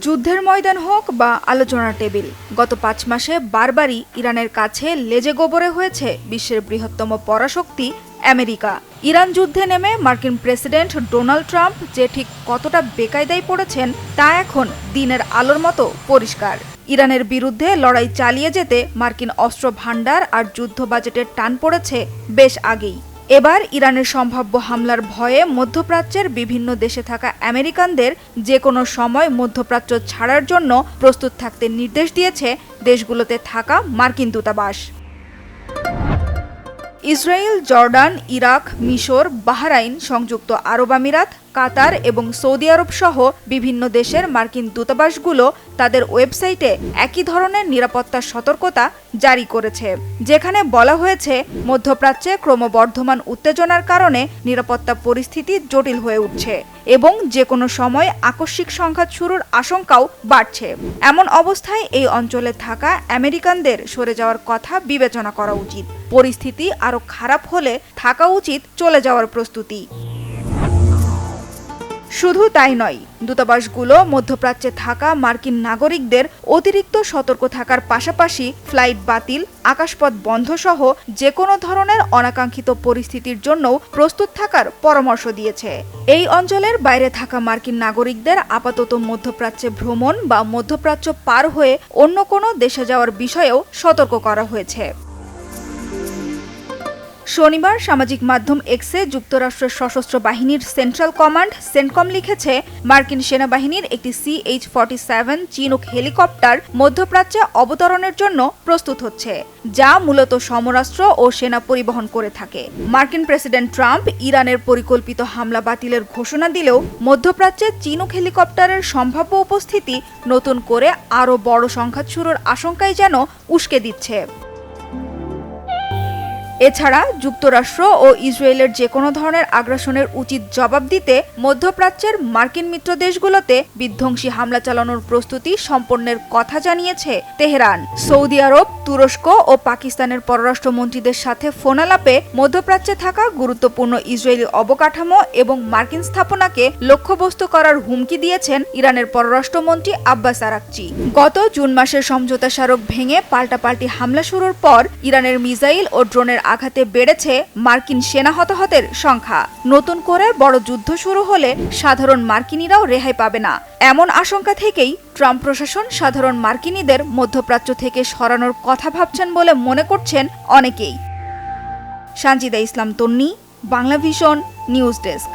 যুদ্ধের ময়দান হোক বা আলোচনার টেবিল, গত ৫ মাসে বারবারই ইরানের কাছে লেজে গোবরে হয়েছে বিশ্বের বৃহত্তম পরাশক্তি আমেরিকা। ইরান যুদ্ধে নেমে মার্কিন প্রেসিডেন্ট ডোনাল্ড ট্রাম্প যে ঠিক কতটা বেকায়দায় পড়েছেন তা এখন দিনের আলোর মতো পরিষ্কার। ইরানের বিরুদ্ধে লড়াই চালিয়ে যেতে মার্কিন অস্ত্র ভান্ডার আর যুদ্ধ বাজেটের টান পড়েছে বেশ আগেই। এবার ইরানের সম্ভাব্য হামলার ভয়ে মধ্যপ্রাচ্যের বিভিন্ন দেশে থাকা আমেরিকানদের যে কোনো সময় মধ্যপ্রাচ্য ছাড়ার জন্য প্রস্তুত থাকতে নির্দেশ দিয়েছে দেশগুলোতে থাকা মার্কিন দূতাবাস। ইসরায়েল, জর্ডান, ইরাক, মিশর, বাহরাইন, সংযুক্ত আরব আমিরাত, কাতার এবং সৌদি আরব সহ বিভিন্ন দেশের মার্কিন দূতাবাসগুলো তাদের ওয়েবসাইটে একই ধরনের নিরাপত্তা সতর্কতা জারি করেছে, যেখানে বলা হয়েছে মধ্যপ্রাচ্যে ক্রমবর্ধমান উত্তেজনার কারণে নিরাপত্তা পরিস্থিতি জটিল হয়ে উঠছে এবং যে কোনো সময় আকস্মিক সংঘাত শুরুর আশঙ্কাও বাড়ছে। এমন অবস্থায় এই অঞ্চলে থাকা আমেরিকানদের সরে যাওয়ার কথা বিবেচনা করা উচিত। পরিস্থিতি আরও খারাপ হলে থাকা উচিত চলে যাওয়ার প্রস্তুতি। শুধু তাই নয়, দূতাবাসগুলো মধ্যপ্রাচ্যে থাকা মার্কিন নাগরিকদের অতিরিক্ত সতর্ক থাকার পাশাপাশি ফ্লাইট বাতিল, আকাশপথ বন্ধ সহ যে কোনো ধরনের অনাকাঙ্ক্ষিত পরিস্থিতির জন্য প্রস্তুত থাকার পরামর্শ দিয়েছে। এই অঞ্চলের বাইরে থাকা মার্কিন নাগরিকদের আপাতত মধ্যপ্রাচ্যে ভ্রমণ বা মধ্যপ্রাচ্য পার হয়ে অন্য কোনো দেশে যাওয়ার বিষয়েও সতর্ক করা হয়েছে। শনিবার সামাজিক মাধ্যম এক্সে যুক্তরাষ্ট্রের সশস্ত্র বাহিনীর সেন্ট্রাল কমান্ড সেন্টকম লিখেছে, মার্কিন সেনাবাহিনীর একটি CH-47 চিনুক হেলিকপ্টার মধ্যপ্রাচ্যে অবতরণের জন্য প্রস্তুত হচ্ছে, যা মূলত সমরাস্ত্র ও সেনা পরিবহন করে থাকে। মার্কিন প্রেসিডেন্ট ট্রাম্প ইরানের পরিকল্পিত হামলা বাতিলের ঘোষণা দিলেও মধ্যপ্রাচ্যে চিনুক হেলিকপ্টারের সম্ভাব্য উপস্থিতি নতুন করে আরও বড় সংঘাত শুরুর আশঙ্কায় যেন উস্কে দিচ্ছে। এছাড়া যুক্তরাষ্ট্র ও ইসরায়েলের যে কোনো ধরনের আগ্রাসনের উচিত জবাব দিতে মধ্যপ্রাচ্যের মার্কিন মিত্র দেশগুলোতে বিধ্বংসী হামলা চালানোর প্রস্তুতি সম্পন্নের কথা জানিয়েছে তেহরান। সৌদি আরব, তুরস্ক ও পাকিস্তানের পররাষ্ট্রমন্ত্রীদের সাথে ফোনালাপে মধ্যপ্রাচ্যে থাকা গুরুত্বপূর্ণ ইসরায়েলি অবকাঠামো এবং মার্কিন স্থাপনাকে লক্ষ্যবস্তু করার হুমকি দিয়েছেন ইরানের পররাষ্ট্রমন্ত্রী আব্বাস আরাকচি। গত জুন মাসের সমঝোতা স্মারক ভেঙে পাল্টাপাল্টি হামলা শুরুর পর ইরানের মিসাইল ও ড্রোনের আঘাতে বেড়েছে মার্কিন সেনা হতাহতের সংখ্যা। নতুন করে বড় যুদ্ধ শুরু হলে সাধারণ মার্কিনীরাও রেহাই পাবে না, এমন আশঙ্কা থেকেই ট্রাম্প প্রশাসন সাধারণ মার্কিনীদের মধ্যপ্রাচ্য থেকে সরানোর কথা ভাবছেন বলে মনে করছেন অনেকেই। সানজিদা ইসলাম তন্নি, বাংলাভিশন নিউজ ডেস্ক।